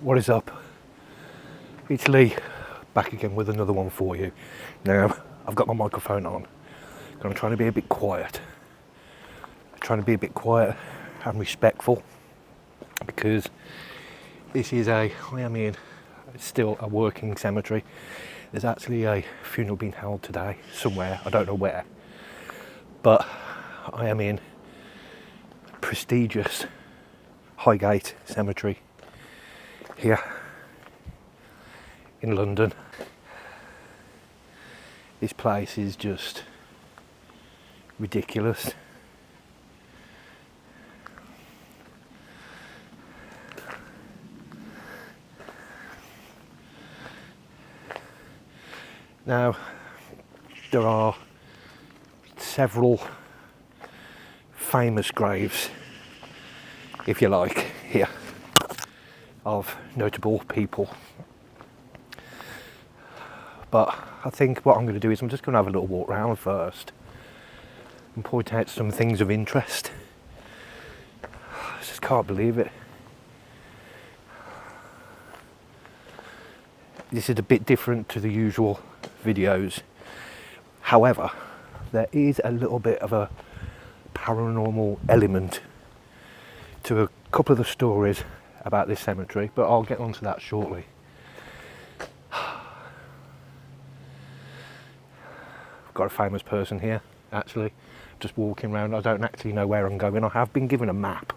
What is up? It's Lee, back again with another one for you. Now, I've got my microphone on, and I'm trying to be a bit quiet. And respectful, because this is I am in still a working cemetery. There's actually a funeral being held today somewhere, I don't know where, but I am in prestigious Highgate cemetery here in London. This place is just ridiculous. Now, there are several famous graves, if you like, here, of notable people. But I think what I'm going to do is I'm just going to have a little walk around first and point out some things of interest. I just can't believe it. This is a bit different to the usual videos. However, there is a little bit of a paranormal element to a couple of the stories about this cemetery, but I'll get onto that shortly. I've got a famous person here, actually, just walking around. I don't actually know where I'm going. I have been given a map,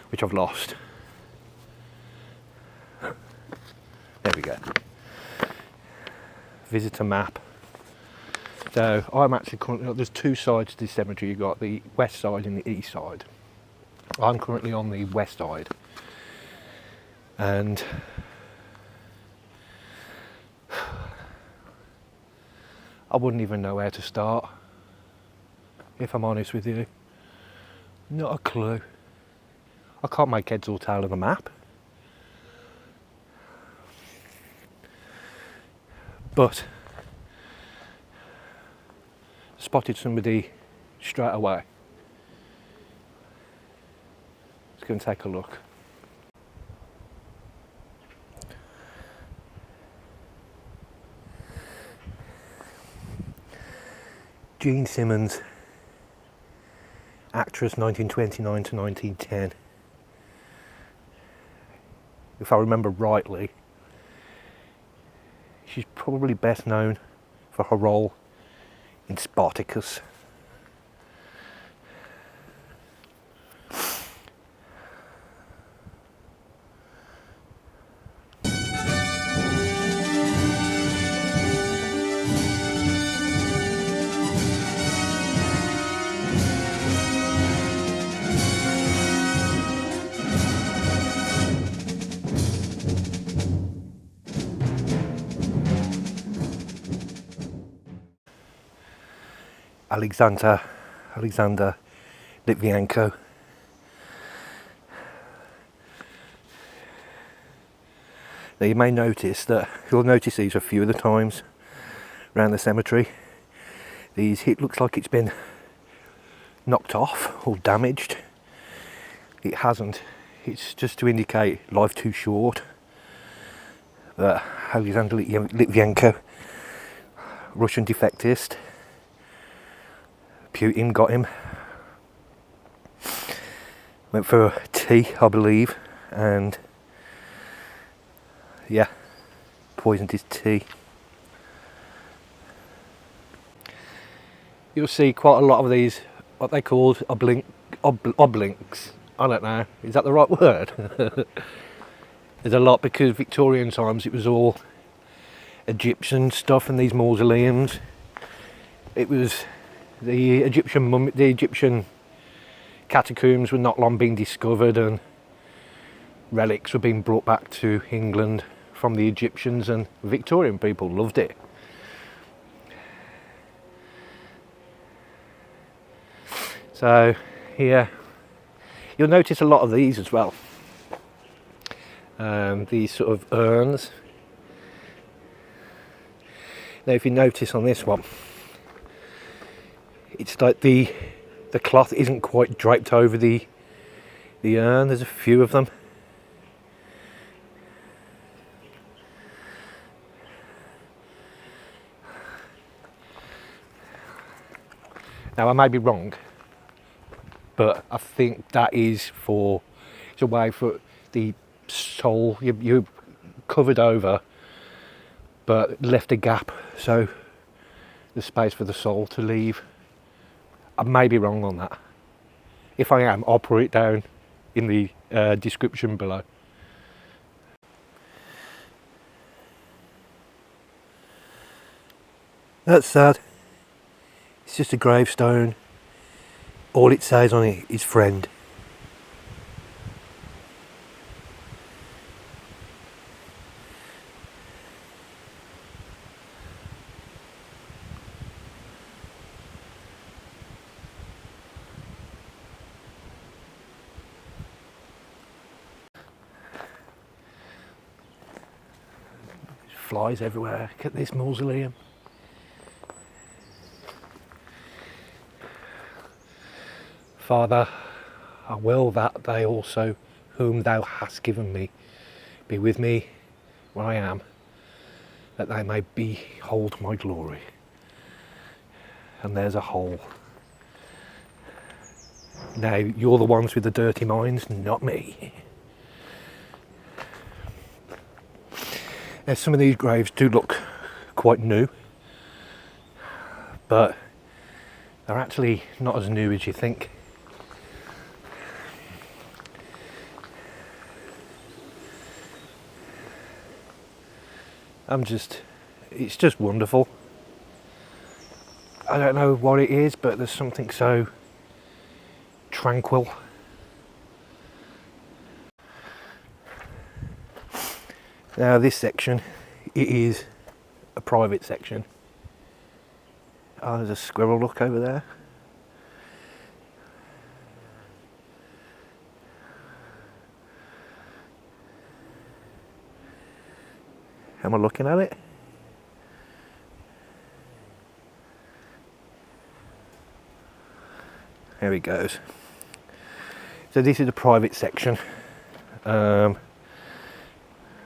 which I've lost. There we go. Visitor map. So I'm actually currently, there's two sides to this cemetery. You've got the west side and the east side. I'm currently on the west side, and I wouldn't even know where to start, if I'm honest with you. Not a clue. I can't make heads or tail of a map. But spotted somebody straight away. Let's go and take a look. Jean Simmons, actress, 1929 to 1910. If I remember rightly, she's probably best known for her role in Spartacus. Alexander Litvinenko. Now you may notice that, you'll notice these a few of the times around the cemetery. It looks like it's been knocked off or damaged. It hasn't. It's just to indicate life too short. That Alexander Litvinenko, Russian defectist. Putin got him. Went for a tea, I believe, and yeah, poisoned his tea. You'll see quite a lot of these, what they called obelinks. I don't know, is that the right word? There's a lot, because Victorian times it was all Egyptian stuff, and these mausoleums, it was the Egyptian catacombs were not long being discovered, and relics were being brought back to England from the Egyptians, and Victorian people loved it. So here you'll notice a lot of these as well. These sort of urns. Now if you notice on this one, it's like the cloth isn't quite draped over the the urn, there's a few of them. Now I may be wrong, but I think that is for, it's a way for the soul, you covered over but left a gap, so there's space for the soul to leave. I may be wrong on that. If I am, I'll put it down in the description below. That's sad. It's just a gravestone. All it says on it is friend. Flies everywhere. Look at this mausoleum. Father, I will that they also, whom thou hast given me, be with me where I am, that they may behold my glory. And there's a hole. Now, you're the ones with the dirty minds, not me. Now, some of these graves do look quite new, but they're actually not as new as you think. It's just wonderful. I don't know what it is, but there's something so tranquil. Now this section, it is a private section. Oh, there's a squirrel, look over there. Am I looking at it? There he goes. So this is a private section.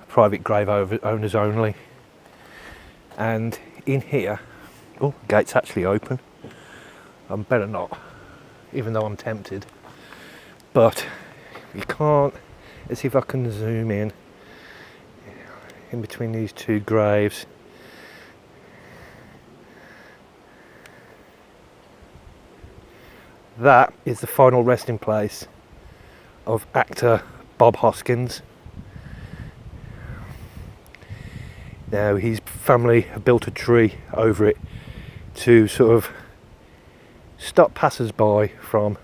Private grave owners only. And in here, oh, gate's actually open. I'm better not, even though I'm tempted. But you can't, let's see if I can zoom in between these two graves. That is the final resting place of actor Bob Hoskins. Now his family have built a tree over it to sort of stop passers-by from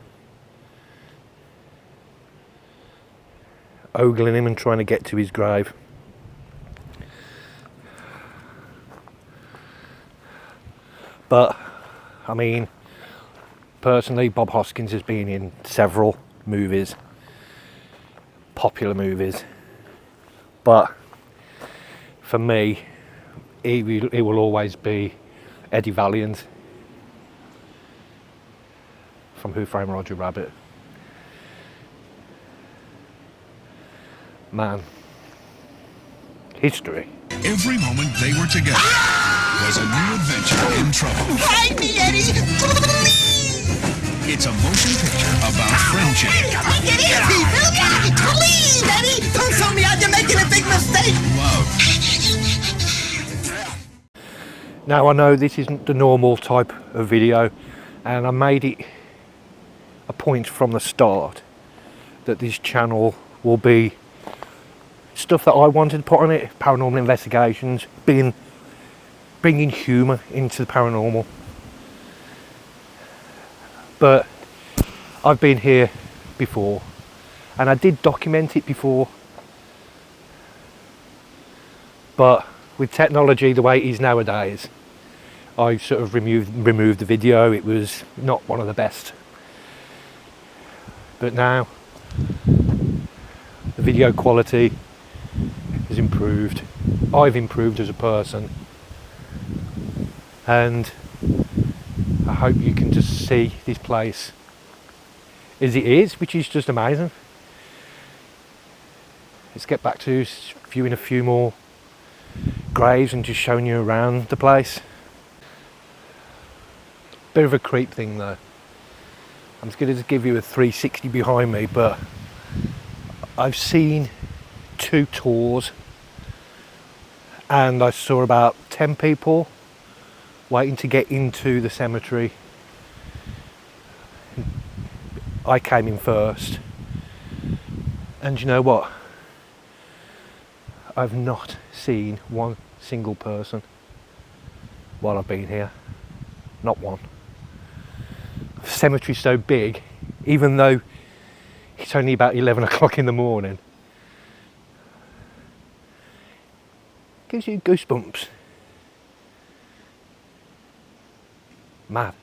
ogling him and trying to get to his grave. But I mean, personally, Bob Hoskins has been in several movies, popular movies, but for me, he will always be Eddie Valiant from Who Framed Roger Rabbit. Man, history. Every moment they were together was a new adventure in trouble. Hide me, Eddie! It's a motion picture about friendship. Take it easy! Please, Eddie! Don't tell me you're making a big mistake! Love. Now I know this isn't the normal type of video, and I made it a point from the start that this channel will be stuff that I wanted to put on it, paranormal investigations, bringing humour into the paranormal. But I've been here before, and I did document it before, but with technology the way it is nowadays, I sort of removed the video. It was not one of the best. But now the video quality has improved. I've improved as a person, and I hope you can just see this place as it is, which is just amazing. let's get back to viewing a few more graves and just showing you around the place. Bit of a creep thing though. I'm just going to give you a 360 behind me, but I've seen 2 tours and I saw about 10 people waiting to get into the cemetery. I came in first, and you know what? I've not seen one single person while I've been here. Not one. The cemetery's so big, even though it's only about 11 o'clock in the morning. Gives you goosebumps. Mad.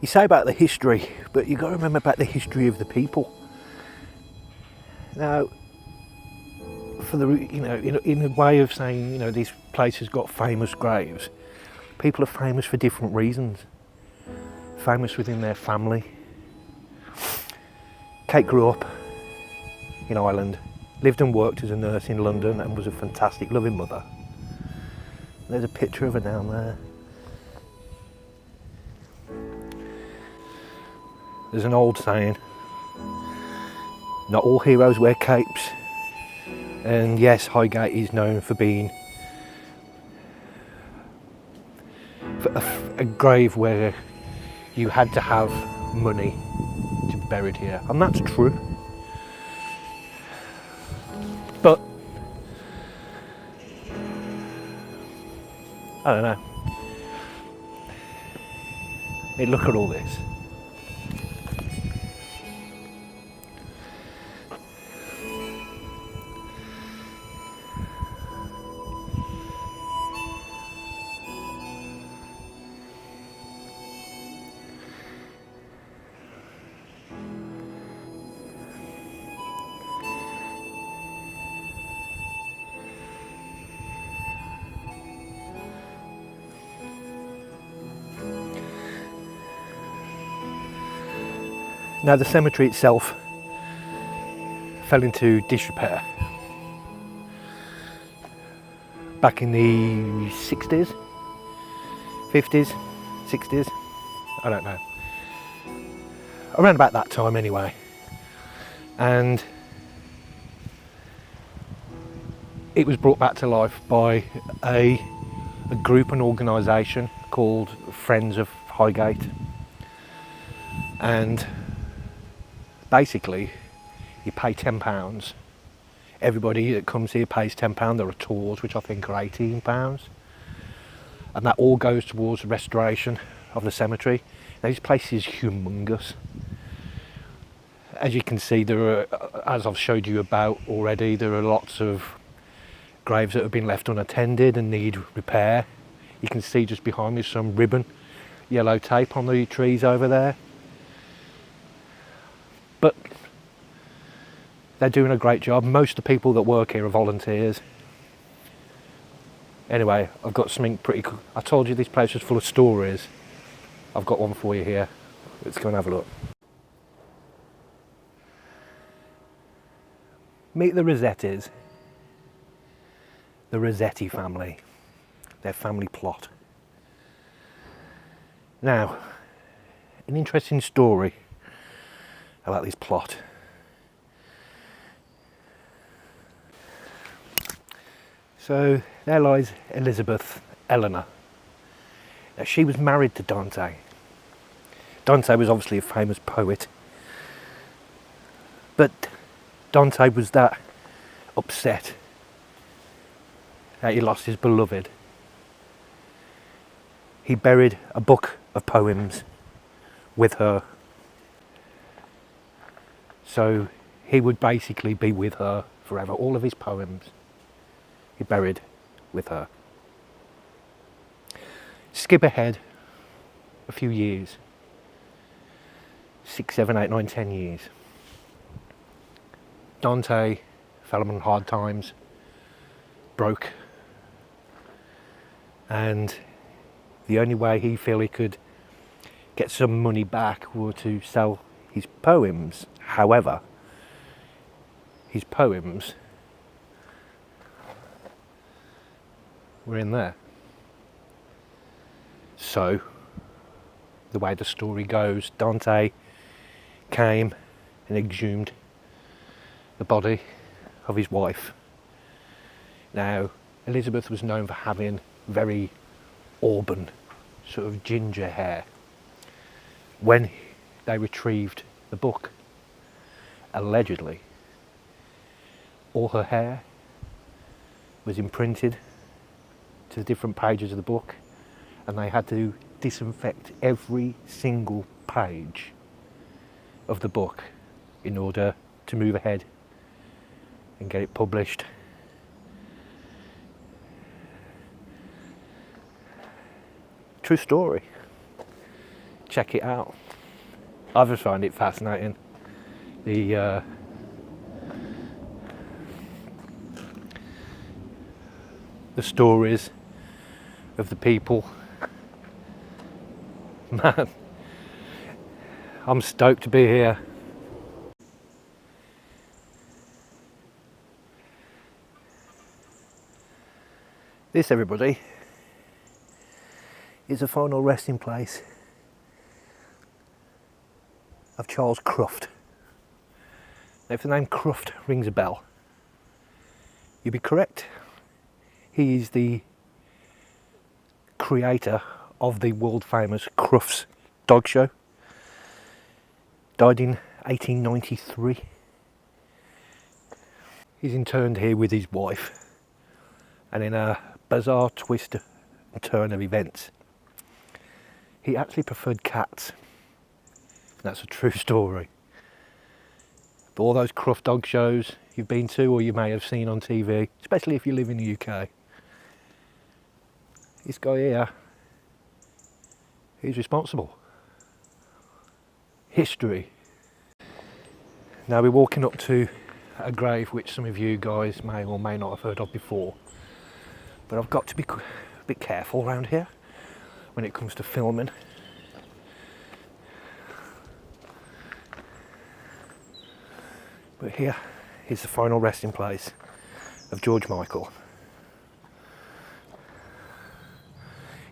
You say about the history, but you've got to remember about the history of the people. Now, for the, you know, in a way of saying, you know, this place has got famous graves, people are famous for different reasons. Famous within their family. Kate grew up in Ireland, lived and worked as a nurse in London, and was a fantastic, loving mother. There's a picture of her down there. There's an old saying, not all heroes wear capes. And yes, Highgate is known for being a grave where you had to have money to be buried here. And that's true. But, I don't know. Hey, look at all this. Now the cemetery itself fell into disrepair back in the 60s, 50s, 60s, I don't know. Around about that time anyway. And it was brought back to life by a group, an organisation called Friends of Highgate. And basically, you pay £10. Everybody that comes here pays £10. There are tours, which I think are £18. And that all goes towards the restoration of the cemetery. Now, this place is humongous. As you can see, there are, as I've showed you about already, there are lots of graves that have been left unattended and need repair. You can see just behind me some ribbon, yellow tape on the trees over there. But they're doing a great job. Most of the people that work here are volunteers. Anyway, I've got something pretty cool. I told you this place was full of stories. I've got one for you here. Let's go and have a look. Meet the Rossettis. The Rossetti family. Their family plot. Now, an interesting story about this plot. So there lies Elizabeth Eleanor. Now, she was married to Dante. Dante was obviously a famous poet, but Dante was that upset that he lost his beloved, he buried a book of poems with her. So he would basically be with her forever. All of his poems he buried with her. Skip ahead a few years. 6, 7, 8, 9, 10 years. Dante fell on hard times, broke, and the only way he felt he could get some money back were to sell his poems. However, his poems were in there. So, the way the story goes, Dante came and exhumed the body of his wife. Now, Elizabeth was known for having very auburn, sort of ginger hair. When they retrieved the book, allegedly, all her hair was imprinted to the different pages of the book, and they had to disinfect every single page of the book in order to move ahead and get it published. True story. Check it out. I just find it fascinating. The stories of the people. Man, I'm stoked to be here. This, everybody, is the final resting place of Charles CRUFT. Now, if the name CRUFT rings a bell, you'd be correct. He is the creator of the world famous CRUFT's dog show. Died in 1893. He's interned here with his wife, and in a bizarre twist and turn of events, he actually preferred cats. That's a true story. But all those CRUFT dog shows you've been to or you may have seen on TV, especially if you live in the UK, this guy here, he's responsible. History. Now we're walking up to a grave which some of you guys may or may not have heard of before, but I've got to be a bit careful around here when it comes to filming. But here is the final resting place of George Michael.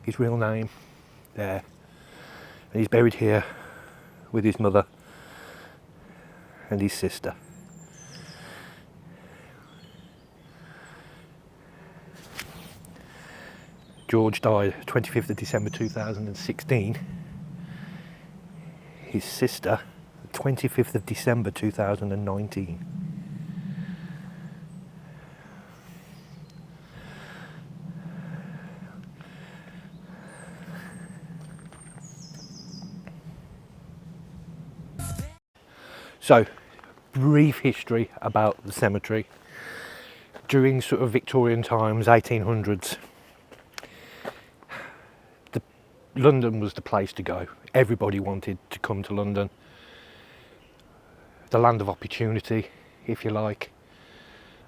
His real name there, and he's buried here with his mother and his sister. George died 25th of December 2016. His sister, 25th of December 2019. So, brief history about the cemetery. During sort of Victorian times, 1800s, London was the place to go. Everybody wanted to come to London. The land of opportunity, if you like.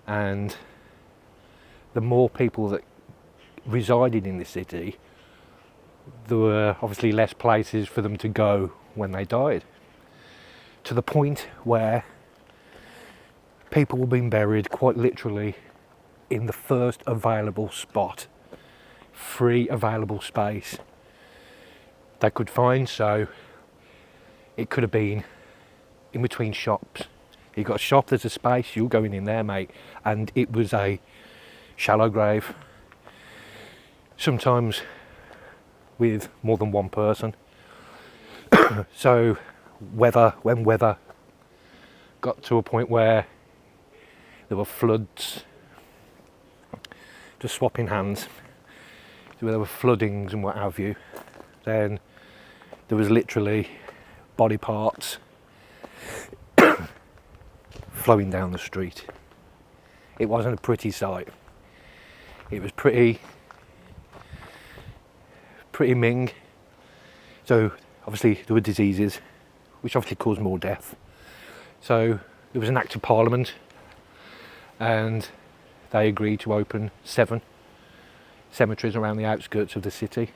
And the more people that resided in the city, there were obviously less places for them to go when they died. To the point where people were being buried quite literally in the first available spot, free available space they could find. So it could have been in between shops. You got a shop, there's a space, you're going in there, mate. And it was a shallow grave, sometimes with more than one person. So when weather got to a point where there were floods, just swapping hands. There were floodings and what have you. Then there was literally body parts flowing down the street. It wasn't a pretty sight. It was pretty ming. So obviously there were diseases, which obviously caused more death. So there was an act of parliament, and they agreed to open 7 cemeteries around the outskirts of the city.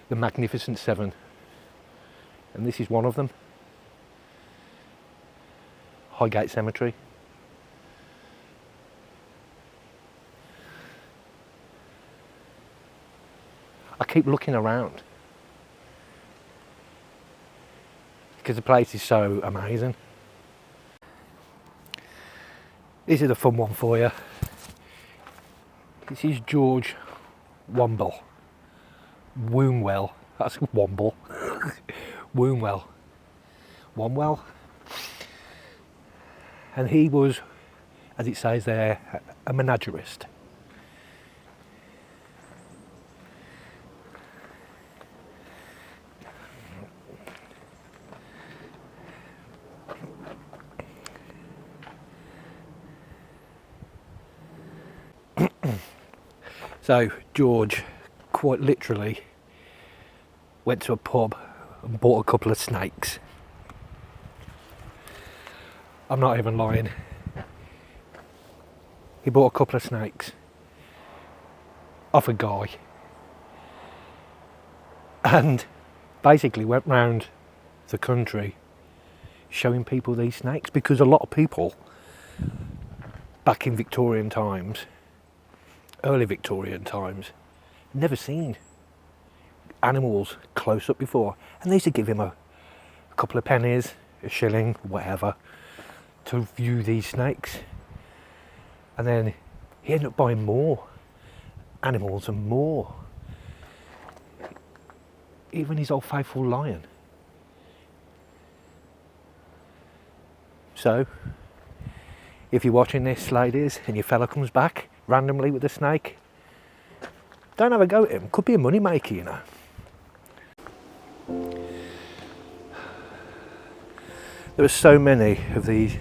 The Magnificent 7. And this is one of them. Highgate Cemetery. I keep looking around because the place is so amazing. This is a fun one for you. This is George WOMBWELL. WOMBWELL. That's Womble. WOMBWELL. WOMBWELL. And he was, as it says there, a menagerist. So George quite literally went to a pub and bought a couple of snakes. I'm not even lying. He bought a couple of snakes off a guy and basically went round the country showing people these snakes, because a lot of people back in Victorian times, early Victorian times, never seen animals close up before, and they used to give him a couple of pennies, a shilling, whatever, to view these snakes. And then he ended up buying more animals and more, even his old faithful lion. So if you're watching this, ladies, and your fella comes back randomly with a snake, don't have a go at him. Could be a money maker, you know. There are so many of these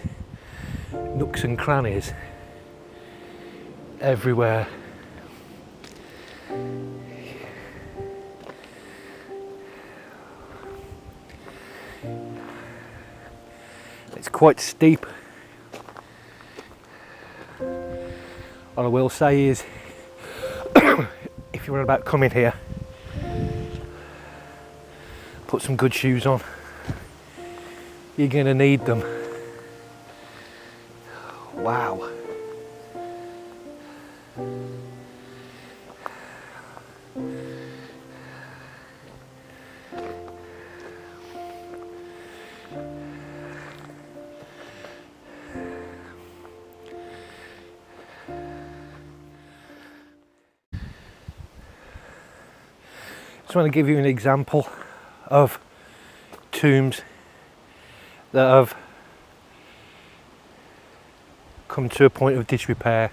nooks and crannies everywhere. It's quite steep. All I will say is, if you're about coming here, put some good shoes on. You're going to need them. Wow. Just want to give you an example of tombs that have come to a point of disrepair.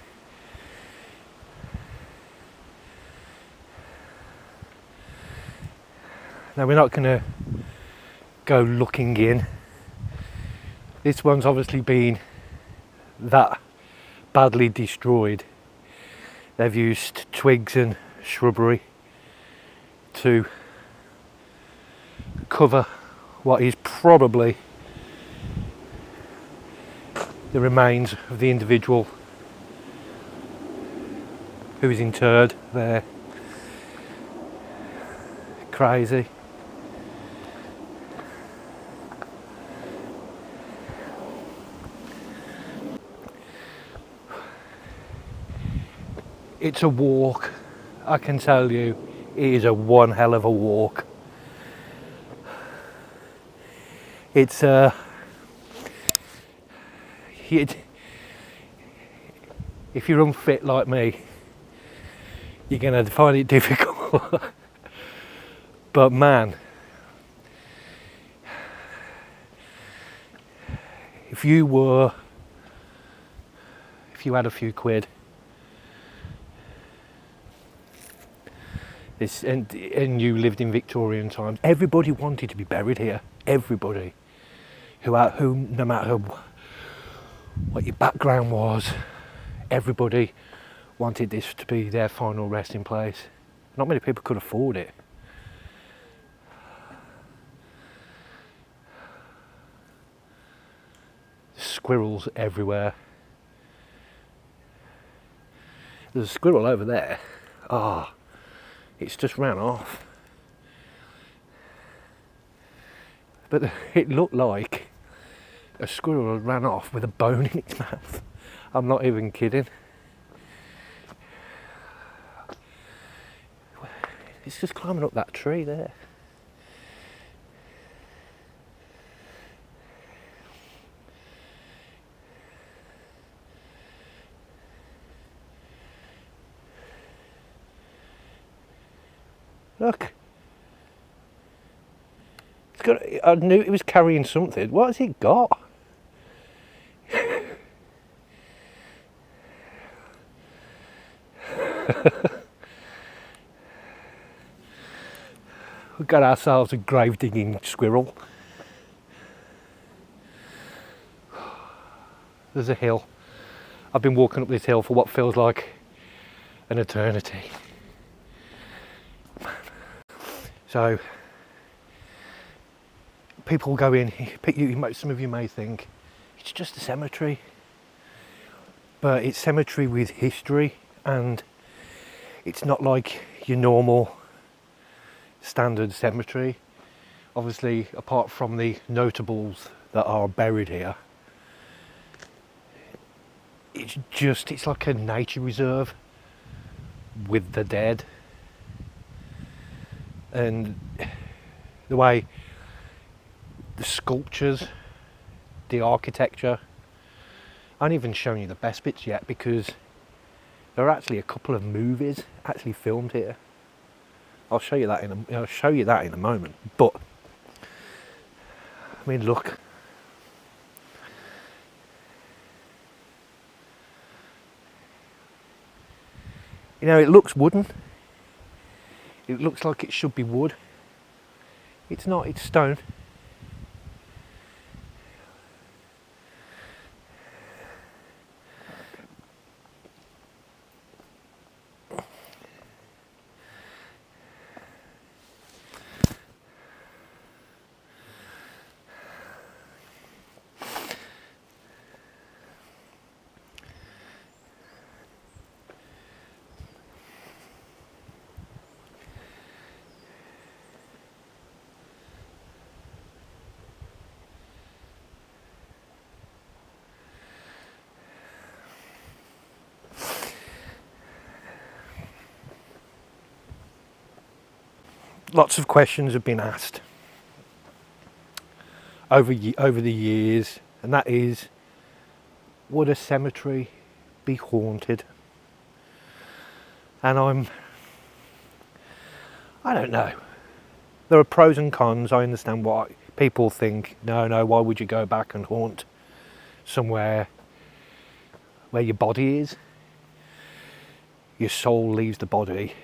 Now we're not going to go looking in. This one's obviously been that badly destroyed. They've used twigs and shrubbery to cover what is probably the remains of the individual who is interred there. Crazy. It's a walk, I can tell you. It is a one hell of a walk. It's if you're unfit like me, you're going to find it difficult. But man, if you were if you had a few quid. And you lived in Victorian times, everybody wanted to be buried here. Everybody, who no matter what your background was, everybody wanted this to be their final resting place. Not many people could afford it. Squirrels everywhere. There's a squirrel over there. Ah, it's just ran off. But it looked like a squirrel had ran off with a bone in its mouth. I'm not even kidding. It's just climbing up that tree there. Look. It's got, I knew it was carrying something. What has it got? We've got ourselves a grave digging squirrel. There's a hill. I've been walking up this hill for what feels like an eternity. So people go in, some of you may think it's just a cemetery, but it's cemetery with history, and it's not like your normal standard cemetery. Obviously, apart from the notables that are buried here, it's like a nature reserve with the dead. And the way the sculptures, the architecture, I haven't even shown you the best bits yet, because there are actually a couple of movies actually filmed here. I'll show you that in a moment. But I mean, look. You know, it looks wooden. It looks like it should be wood. It's not, it's stone. Lots of questions have been asked over the years, and that is, would a cemetery be haunted? And I don't know. There are pros and cons. I understand why people think, no, why would you go back and haunt somewhere where your body is? Your soul leaves the body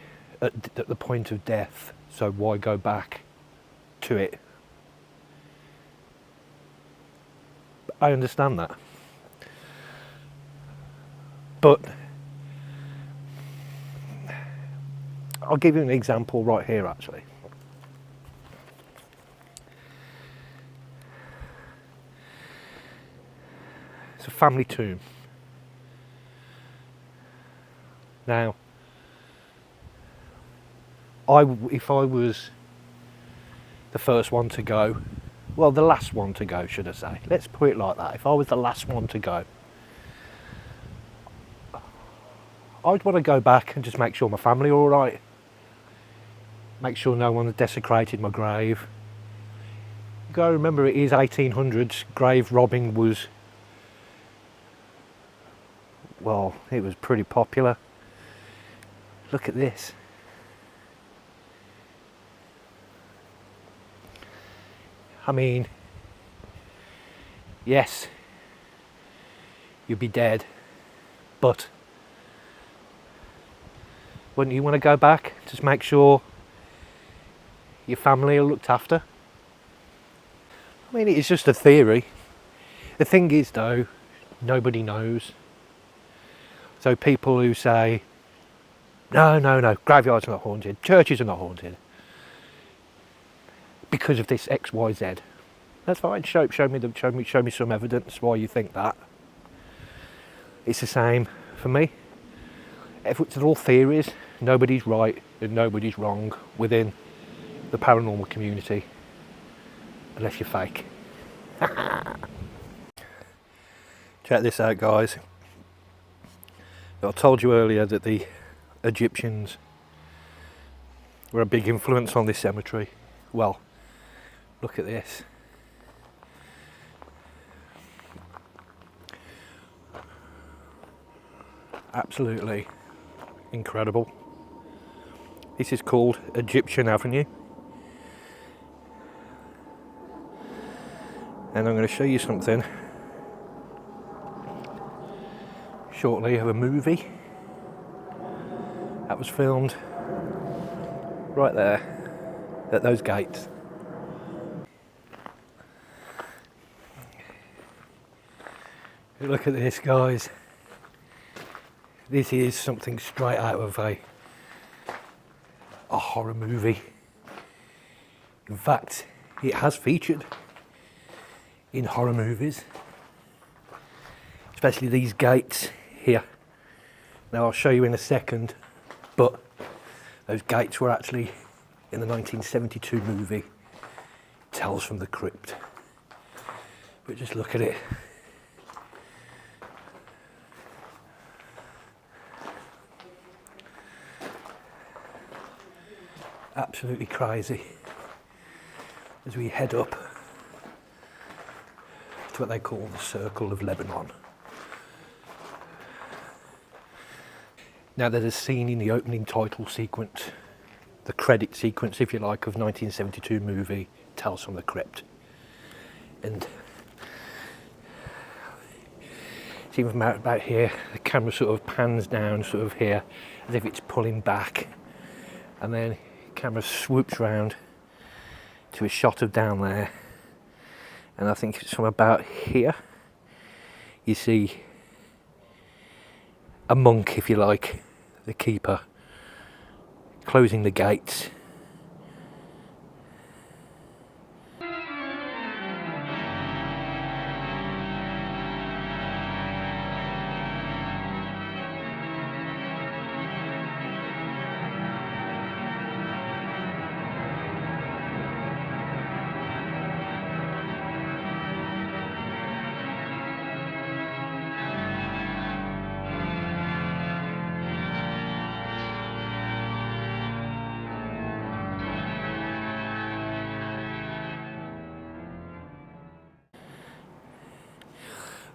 at the point of death. So why go back to it? I understand that. But I'll give you an example right here, actually. It's a family tomb. Now, if I was the first one to go, well, the last one to go, should I say? Let's put it like that. If I was the last one to go, I'd want to go back and just make sure my family are all right. Make sure no one has desecrated my grave. You got to remember, it is 1800s. Grave robbing was, well, it was pretty popular. Look at this. I mean, yes, you'd be dead, But wouldn't you want to go back? Just make sure your family are looked after? I mean, it's just a theory. The thing is though, nobody knows. So people who say, no, graveyards are not haunted, churches are not haunted, because of this X, Y, Z. That's fine. Show me some evidence why you think that. It's the same for me. If it's all theories, nobody's right and nobody's wrong within the paranormal community, unless you're fake. Check this out, guys. I told you earlier that the Egyptians were a big influence on this cemetery. Well, look at this. Absolutely incredible. This is called Egyptian Avenue. And I'm going to show you something shortly of a movie that was filmed right there at those gates. Look at this, guys. This is something straight out of a horror movie. In fact, it has featured in horror movies, especially these gates here. Now I'll show you in a second, but those gates were actually in the 1972 movie Tales from the Crypt. But just look at it. Absolutely crazy. As we head up to what they call the Circle of Lebanon. Now there's a scene in the opening title sequence, the credit sequence if you like, of 1972 movie Tales from the Crypt. And see from about here, the camera sort of pans down sort of here as if it's pulling back, and then the camera swoops round to a shot of down there, and I think it's from about here you see a monk, if you like, the keeper, closing the gates.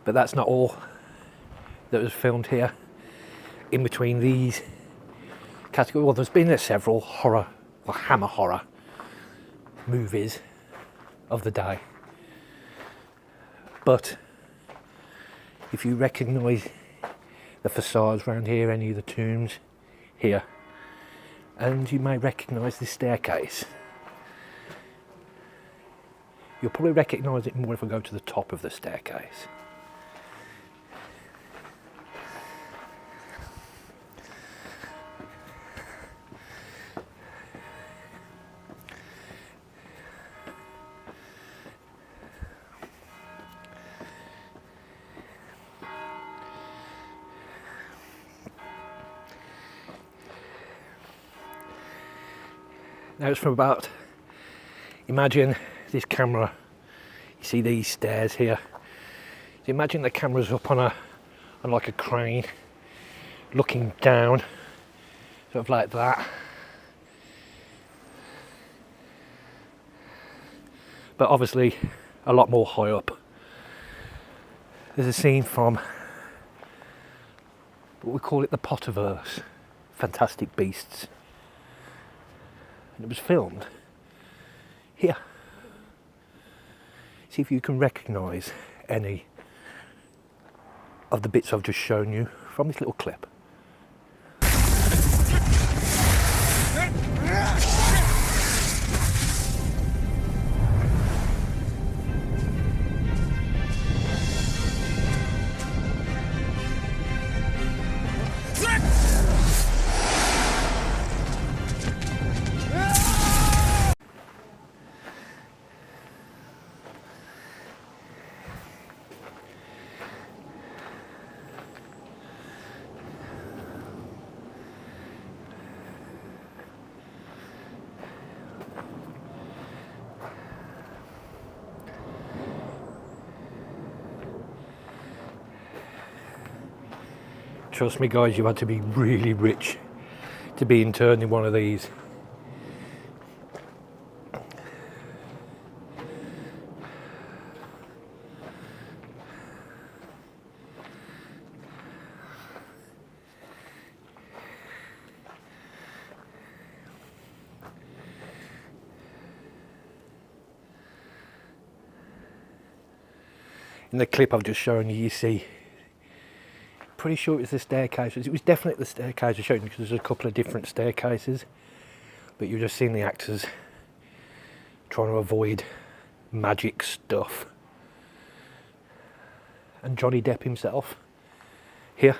But that's not all that was filmed here. In between these categories, well, there's been several horror or hammer horror movies of the day. But if you recognise the facades around here, any of the tombs here, and you may recognise this staircase, you'll probably recognise it more if I go to the top of the staircase. Now it's from about, imagine this camera, you see these stairs here, so imagine the camera's up on like a crane, looking down, sort of like that. But obviously a lot more high up. There's a scene from what we call it the Potterverse, Fantastic Beasts. And it was filmed here. See if you can recognise any of the bits I've just shown you from this little clip. Trust me guys, you had to be really rich to be interned in one of these. In the clip I've just shown you, you see, pretty sure it's the staircase. It was definitely the staircase I showed you because there's a couple of different staircases, but you've just seen the actors trying to avoid magic stuff. And Johnny Depp himself here.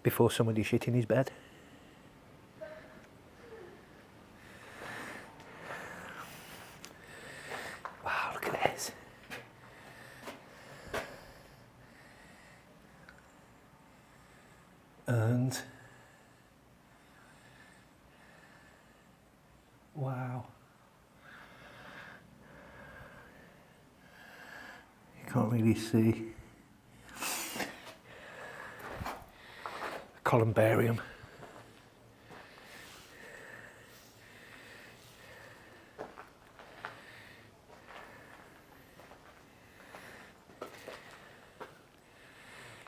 Before somebody shit in his bed. Wow, look at this. And wow. You can't really see. Columbarium.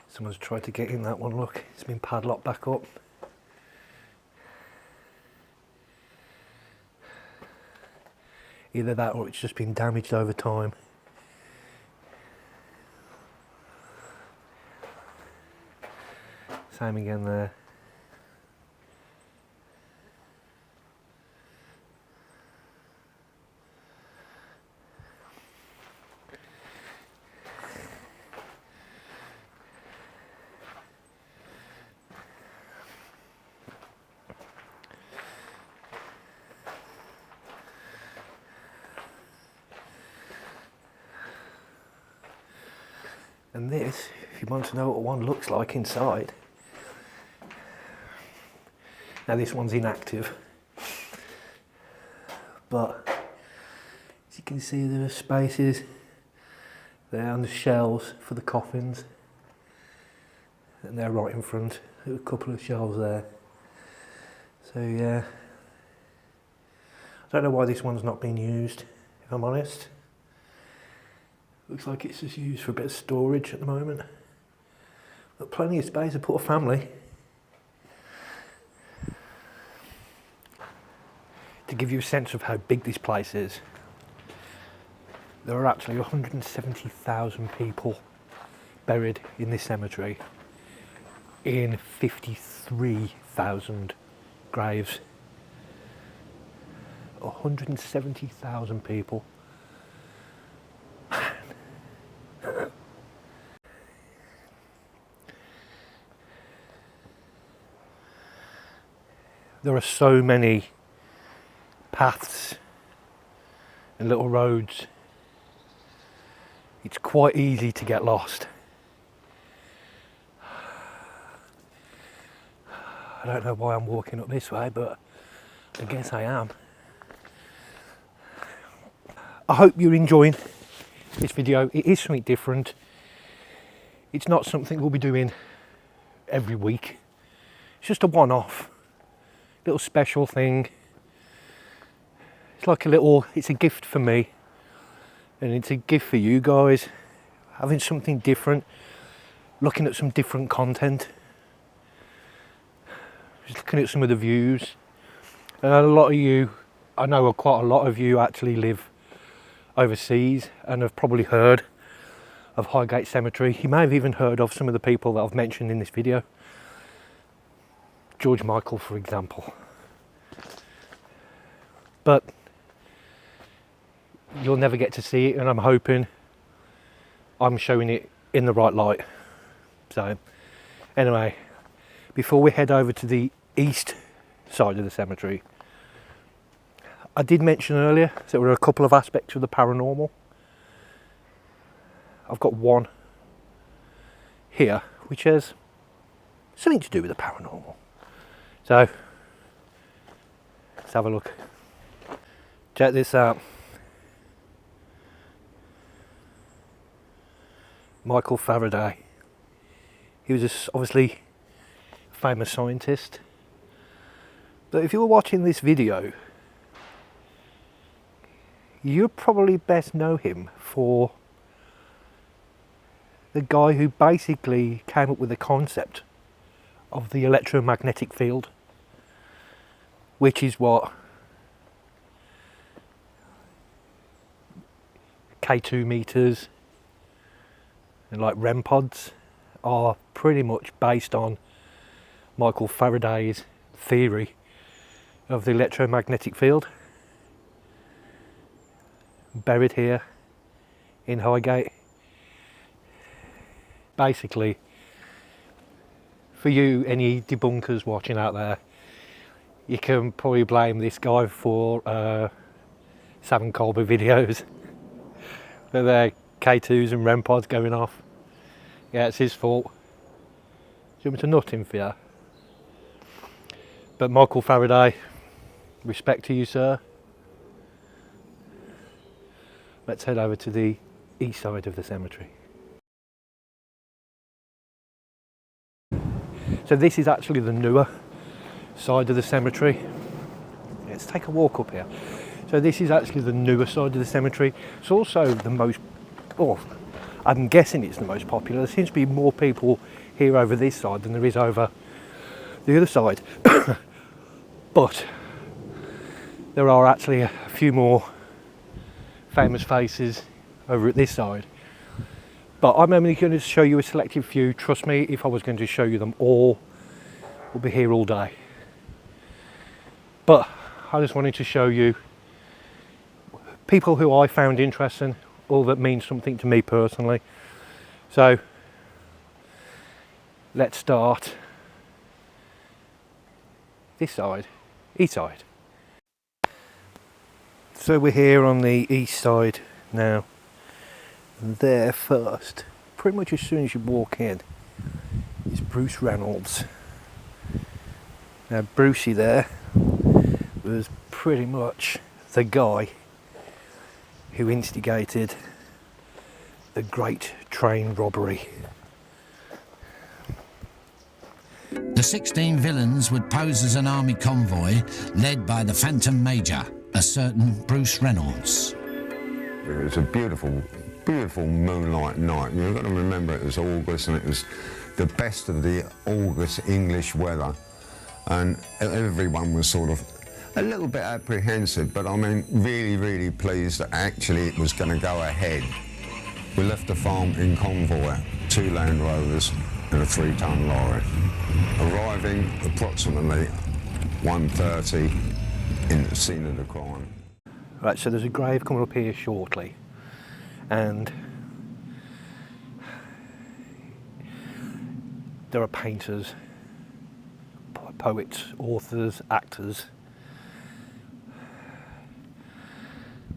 Someone's tried to get in that one, look, it's been padlocked back up. Either that or it's just been damaged over time. Same again there. And this, if you want to know what one looks like inside, now this one's inactive, but as you can see there are spaces there on the shelves for the coffins, and they're right in front. There are a couple of shelves there. So yeah, I don't know why this one's not been used, if I'm honest. Looks like it's just used for a bit of storage at the moment. But plenty of space to put a family. To give you a sense of how big this place is, there are actually 170,000 people buried in this cemetery in 53,000 graves. 170,000 people. There are so many paths and little roads. It's quite easy to get lost. I don't know why I'm walking up this way, but I guess I am. I hope you're enjoying this video. It is something different. It's not something we'll be doing every week. It's just a one-off. Little special thing. It's like it's a gift for me, and it's a gift for you guys, having something different, looking at some different content, just looking at some of the views. And a lot of you, I know quite a lot of you actually live overseas and have probably heard of Highgate Cemetery. You may have even heard of some of the people that I've mentioned in this video. George Michael, for example. But you'll never get to see it, and I'm hoping I'm showing it in the right light. So anyway, before we head over to the east side of the cemetery, I did mention earlier that there were a couple of aspects of the paranormal. I've got one here which has something to do with the paranormal. So let's have a look. Check this out. Michael Faraday. He was obviously a famous scientist. But if you were watching this video, you probably best know him for the guy who basically came up with the concept of the electromagnetic field, which is what K2 meters and like REM pods are pretty much based on Michael Faraday's theory of the electromagnetic field. Buried here in Highgate. Basically, for you, any debunkers watching out there, you can probably blame this guy for Sam Colby videos with their K2s and REM pods going off. Yeah, it's his fault. Do you want me to nut him for you? But Michael Faraday, respect to you, sir. Let's head over to the east side of the cemetery. So this is actually the newer side of the cemetery. Let's take a walk up here. So this is actually the newer side of the cemetery. It's also the most, oh, I'm guessing it's the most popular. There seems to be more people here over this side than there is over the other side. But there are actually a few more famous faces over at this side. But I'm only going to show you a selective few. Trust me, if I was going to show you them all, we'll be here all day. But I just wanted to show you people who I found interesting, or that mean something to me personally. So let's start this side, east side. So we're here on the east side now. And there first, pretty much as soon as you walk in, is Bruce Reynolds. Now Brucey there was pretty much the guy who instigated the Great Train Robbery. The 16 villains would pose as an army convoy led by the Phantom Major, a certain Bruce Reynolds. It was a beautiful, beautiful moonlight night. You've got to remember it was August, and it was the best of the August English weather. And everyone was sort of a little bit apprehensive, but I mean, really, really pleased that actually it was going to go ahead. We left the farm in convoy, 2 Land Rovers and a 3-ton lorry, arriving approximately 1:30 in the scene of the crime. Right, so there's a grave coming up here shortly, and there are painters, poets, authors, actors.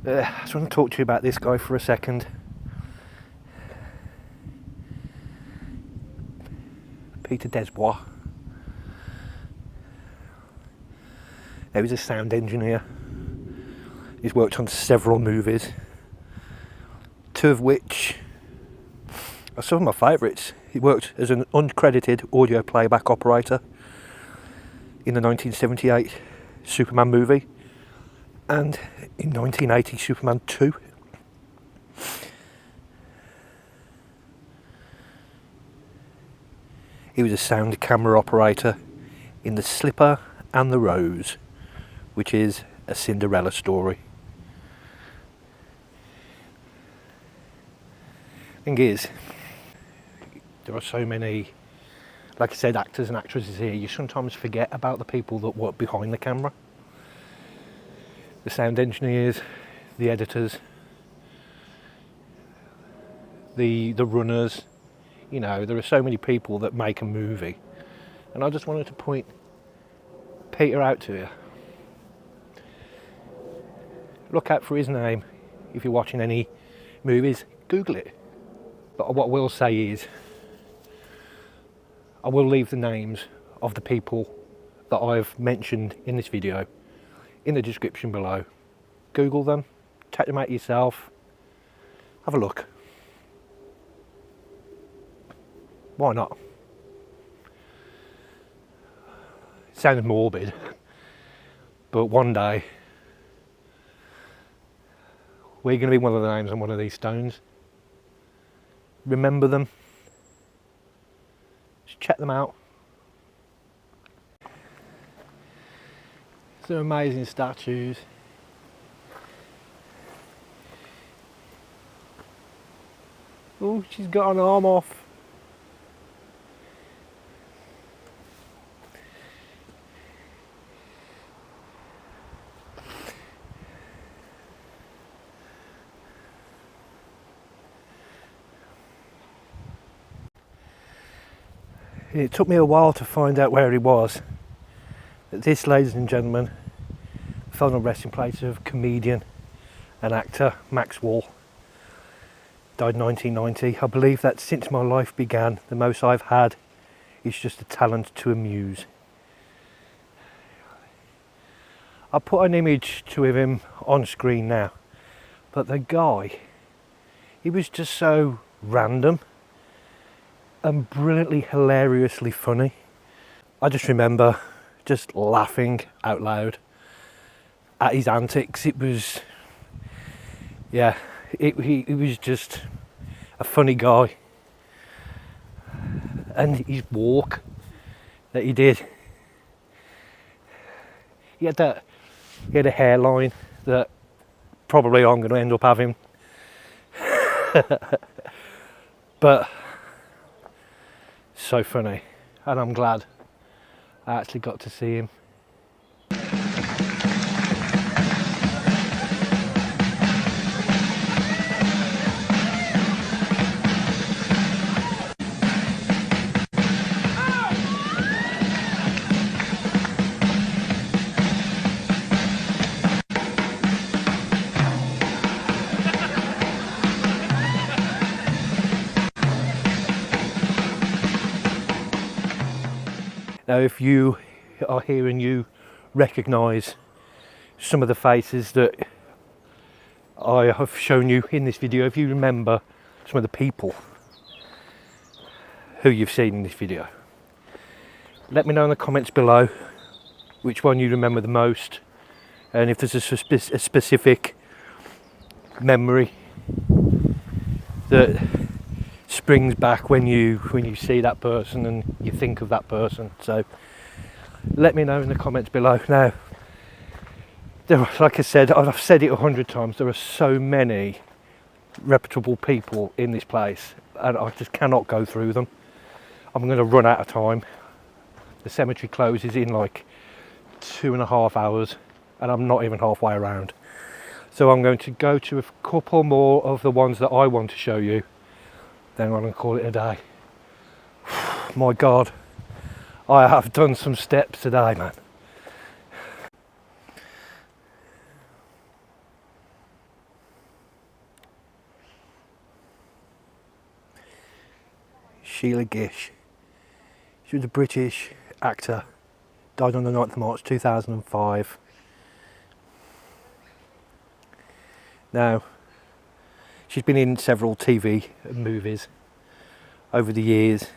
I just want to talk to you about this guy for a second. Peter Desbois. He was a sound engineer. He's worked on several movies, 2 of which are some of my favourites. He worked as an uncredited audio playback operator in the 1978 Superman movie and in 1980 Superman 2. He was a sound camera operator in The Slipper and the Rose, which is a Cinderella story. Thing is, there are so many, like I said, actors and actresses here, you sometimes forget about the people that work behind the camera. The sound engineers, the editors, the runners, you know, there are so many people that make a movie. And I just wanted to point Peter out to you. Look out for his name if you're watching any movies, Google it. But what I will say is, I will leave the names of the people that I've mentioned in this video in the description below. Google them, check them out yourself, have a look. Why not? It sounds morbid, but one day we're going to be one of the names on one of these stones. Remember them. Just check them out. Some amazing statues. Oh, she's got an arm off. It took me a while to find out where he was. This, ladies and gentlemen, the final resting place of comedian and actor Max Wall. Died in 1990. I believe that since my life began, the most I've had is just a talent to amuse. I'll put an image to him on screen now, but the guy, he was just so random and brilliantly, hilariously funny. I just remember just laughing out loud at his antics. It was, yeah, he was just a funny guy. And his walk that he did, he had a hairline that probably I'm going to end up having. But so funny, and I'm glad I actually got to see him. Now, if you are here and you recognise some of the faces that I have shown you in this video, if you remember some of the people who you've seen in this video, let me know in the comments below which one you remember the most, and if there's a specific memory that springs back when you see that person and you think of that person. So let me know in the comments below. Now, like I said, I've said it 100 times, there are so many reputable people in this place and I just cannot go through them. I'm going to run out of time. The cemetery closes in like 2.5 hours and I'm not even halfway around. So I'm going to go to a couple more of the ones that I want to show you, then I'm going to call it a day. My God, I have done some steps today, man. SHEILA GISH. She was a British actor, died on the 9th of March 2005. Now, she's been in several TV movies over the years.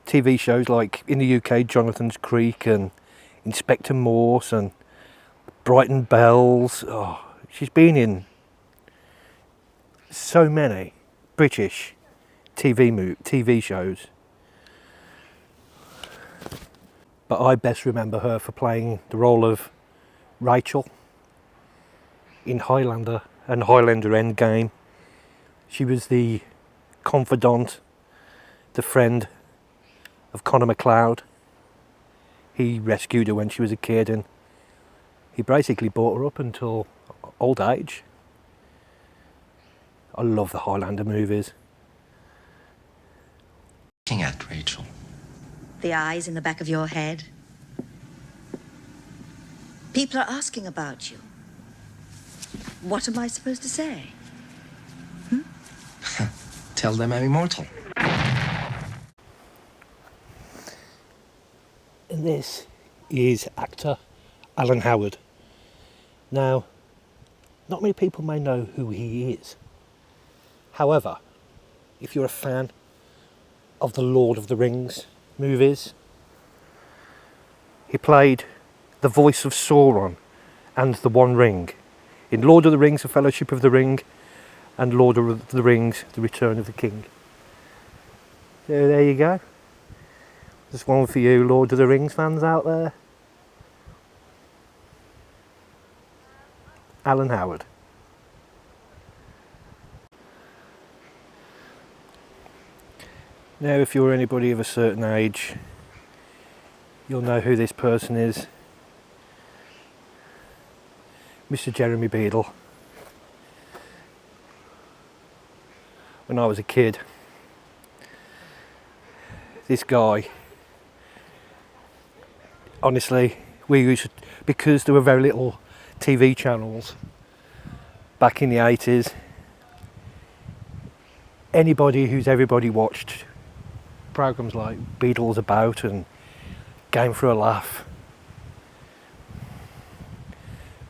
TV shows like in the UK, Jonathan's Creek and Inspector Morse and Brighton Bells. Oh, she's been in so many British TV shows. But I best remember her for playing the role of Rachel in Highlander and Highlander Endgame. She was the confidant, the friend of Connor MacLeod. He rescued her when she was a kid and he basically brought her up until old age. I love the Highlander movies. Looking at Rachel. The eyes in the back of your head. People are asking about you. What am I supposed to say? Tell them I'm immortal. And this is actor Alan Howard. Now, not many people may know who he is. However, if you're a fan of the Lord of the Rings movies, he played the voice of Sauron and the One Ring in Lord of the Rings, The Fellowship of the Ring, and Lord of the Rings, The Return of the King. So there you go. There's one for you Lord of the Rings fans out there. Alan Howard. Now, if you're anybody of a certain age, you'll know who this person is. Mr. Jeremy Beadle. When I was a kid, this guy, honestly, we used to, because there were very little TV channels back in the 80s, everybody watched programs like Beadle's About and Game for a Laugh.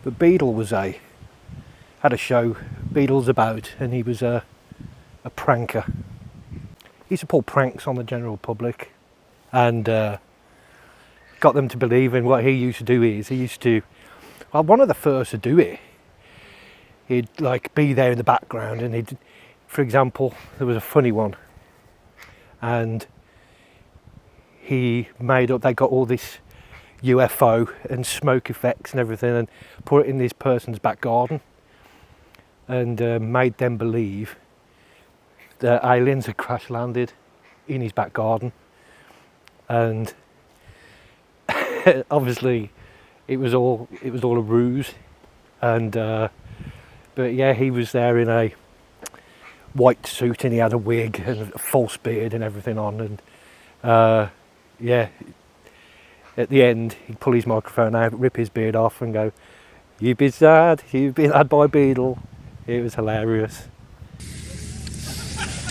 But Beadle had a show, Beadle's About, and he was a pranker. He used to pull pranks on the general public and got them to believe in what he used to do is, well, one of the first to do it, he'd like be there in the background and for example, there was a funny one and they got all this UFO and smoke effects and everything and put it in this person's back garden and made them believe that aliens had crash landed in his back garden, and obviously it was all a ruse, and but yeah, he was there in a white suit and he had a wig and a false beard and everything on, and yeah, at the end he'd pull his microphone out, rip his beard off and go, "You've been sad, you've been had by Beadle." It was hilarious.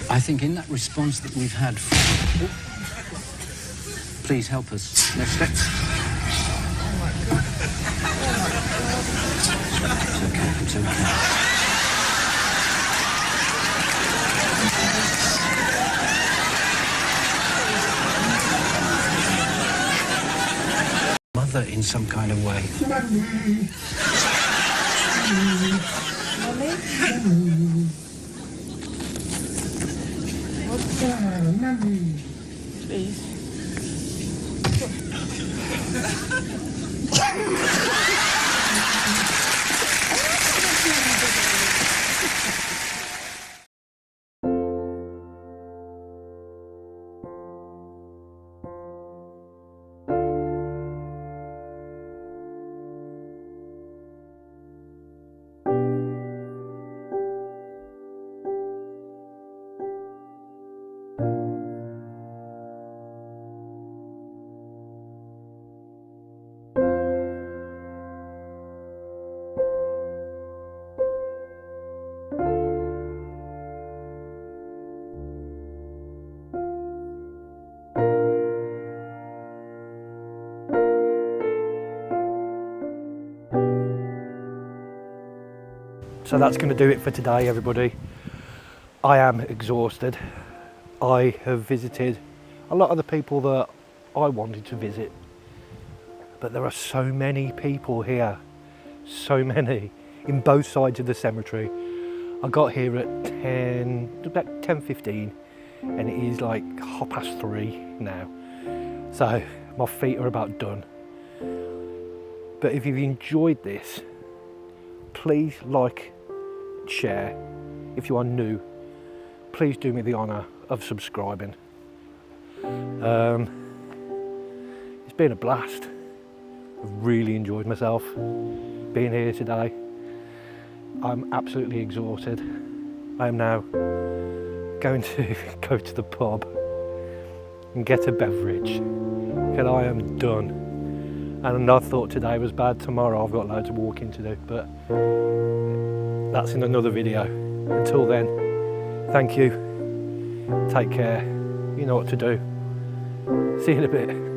I think in that response that we've had from... Please help us. Next step. It's okay. Mother in some kind of way. Please. So that's going to do it for today, everybody. I am exhausted. I have visited a lot of the people that I wanted to visit, but there are so many people here, so many, in both sides of the cemetery. I got here at about 10:15, and it is like 3:30 now. So my feet are about done. But if you've enjoyed this, please like share. If you are new, please do me the honour of subscribing. It's been a blast. I've really enjoyed myself being here today. I'm absolutely exhausted. I am now going to go to the pub and get a beverage because I am done. And I thought today was bad. Tomorrow I've got loads of walking to do, but that's in another video. Until then, thank you. Take care. You know what to do. See you in a bit.